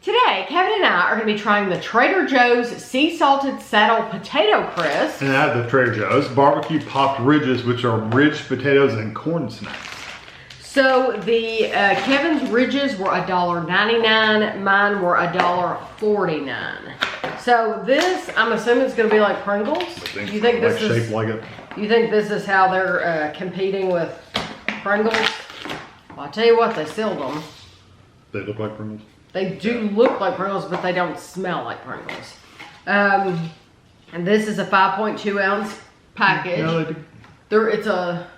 Today, Kevin and I are going to be trying the Trader Joe's Sea Salted Saddle Potato Crisp. And I have the Trader Joe's Barbeque Popped Ridges, which are ridged potatoes and corn snacks. So the Kevin's Ridges were $1.99, mine were $1.49. So this, I'm assuming it's going to be like Pringles. You think this is shaped like it? You think this is how they're competing with Pringles? Well, I'll tell you what, they sealed them. They look like Pringles? They do look like Pringles, but they don't smell like Pringles. And this is a 5.2 ounce package. No, they do. It's a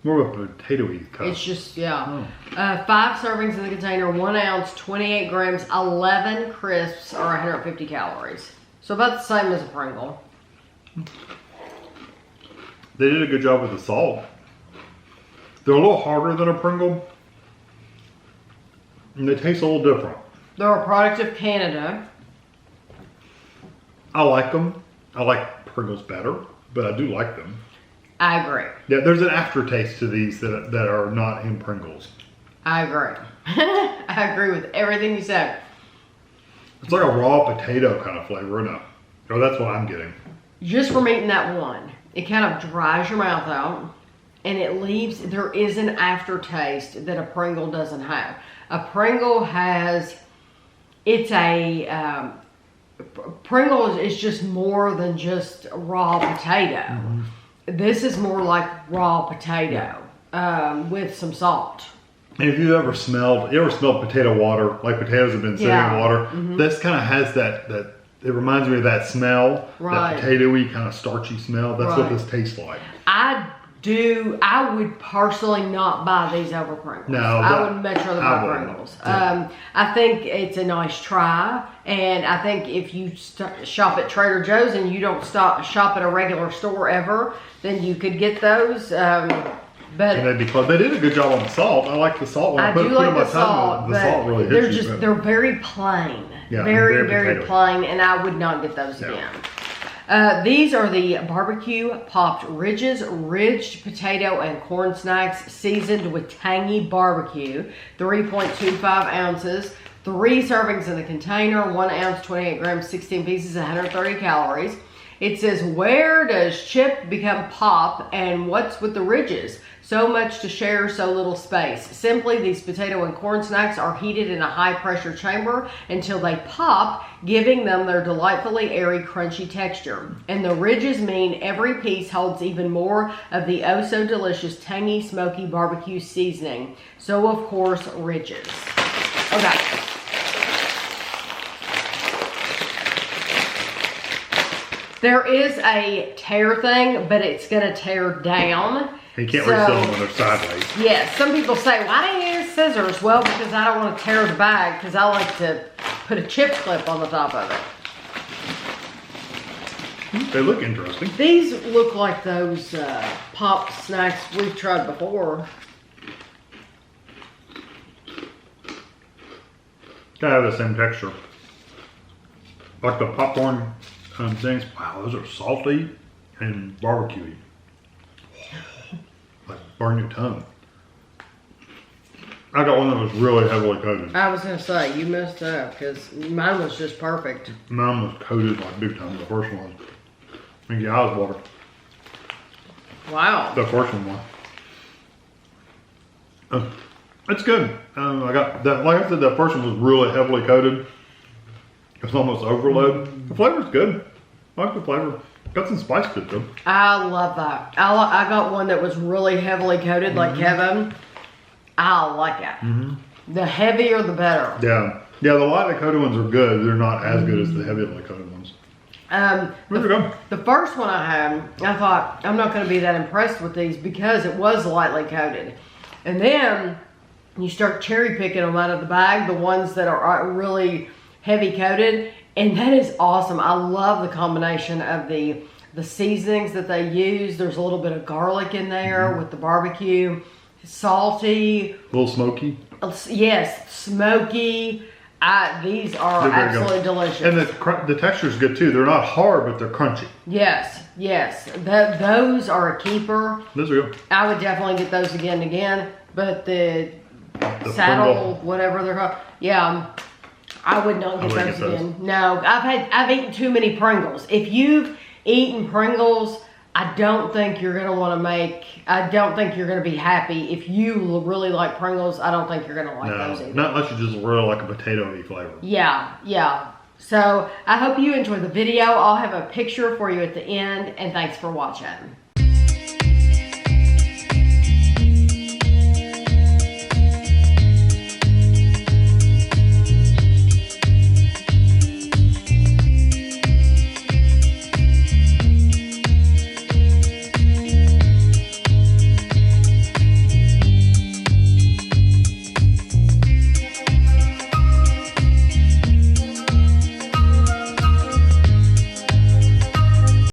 more of a potato-y cup. It's just, yeah. 5 servings in the container, 1 ounce, 28 grams, 11 crisps, or 150 calories. So about the same as a Pringle. They did a good job with the salt. They're a little harder than a Pringle. And they taste a little different. They're a product of Canada. I like them. I like Pringles better, but I do like them. I agree. Yeah, there's an aftertaste to these that are not in Pringles. I agree. I agree with everything you said. It's like a raw potato kind of flavor, isn't it? Oh, that's what I'm getting. Just from eating that one, it kind of dries your mouth out, and it leaves, there is an aftertaste that a Pringle doesn't have. A Pringle has, it's a, Pringles is just more than just raw potato. Mm-hmm. This is more like raw potato with some salt. And if you ever smelled potato water, like potatoes have been sitting in water, this kind of has that, it reminds me of that smell, that potato-y kind of starchy smell. That's what this tastes like. I would personally not buy these over Pringles. No, I would much rather buy Pringles. Yeah. I think it's a nice try, and I think if you shop at Trader Joe's and you don't shop at a regular store ever, then you could get those. But and they'd be close. They did a good job on the salt. I like the salt. When I do like the salt. The salt really hits you. They're very plain. Yeah, very plain, and I would not get those again. These are the Barbeque Popped Ridges, ridged potato and corn snacks seasoned with tangy barbecue, 3.25 ounces, 3 servings in the container, 1 ounce, 28 grams, 16 pieces, 130 calories. It says, where does chip become pop and what's with the ridges? So much to share, so little space. Simply, these potato and corn snacks are heated in a high pressure chamber until they pop, giving them their delightfully airy, crunchy texture. And the ridges mean every piece holds even more of the oh so delicious, tangy, smoky barbecue seasoning. So of course, ridges. Okay. There is a tear thing, but it's gonna tear down. You can't refill them when they're sideways. Yes, some people say, why don't you use scissors? Well, because I don't want to tear the bag, because I like to put a chip clip on the top of it. They look interesting. These look like those pop snacks we've tried before. Kind of have the same texture. Like the popcorn things. Wow, those are salty and barbecue-y. Like burn your tongue. I got one that was really heavily coated. I was going to say, you messed up, because mine was just perfect. Mine was coated like big time, the first one. Make your eyes water. Wow. The first one was. It's good. I got that, like I said, that first one was really heavily coated. It's almost overload. The flavor's good. I like the flavor. Got some spice to it though. I love that. I got one that was really heavily coated, like Kevin. I like it. The heavier, the better. Yeah. Yeah, the lightly coated ones are good. They're not as good as the heavily coated ones. The first one I had, I thought, I'm not going to be that impressed with these because it was lightly coated. And then you start cherry picking them out of the bag, the ones that are really heavy coated. And that is awesome. I love the combination of the seasonings that they use. There's a little bit of garlic in there with the barbecue. Salty. A little smoky. Yes, smoky. These are absolutely delicious. And the texture is good too. They're not hard, but they're crunchy. Yes, yes. Those are a keeper. Those are good. I would definitely get those again and again. But the saddle, whatever they're called. Yeah. I would not get those again. No, I've eaten too many Pringles. If you've eaten Pringles, I don't think you're gonna want to I don't think you're gonna be happy. If you really like Pringles, I don't think you're gonna like those either. Not unless you just really like a potato-y flavor. Yeah. So I hope you enjoyed the video. I'll have a picture for you at the end, and thanks for watching.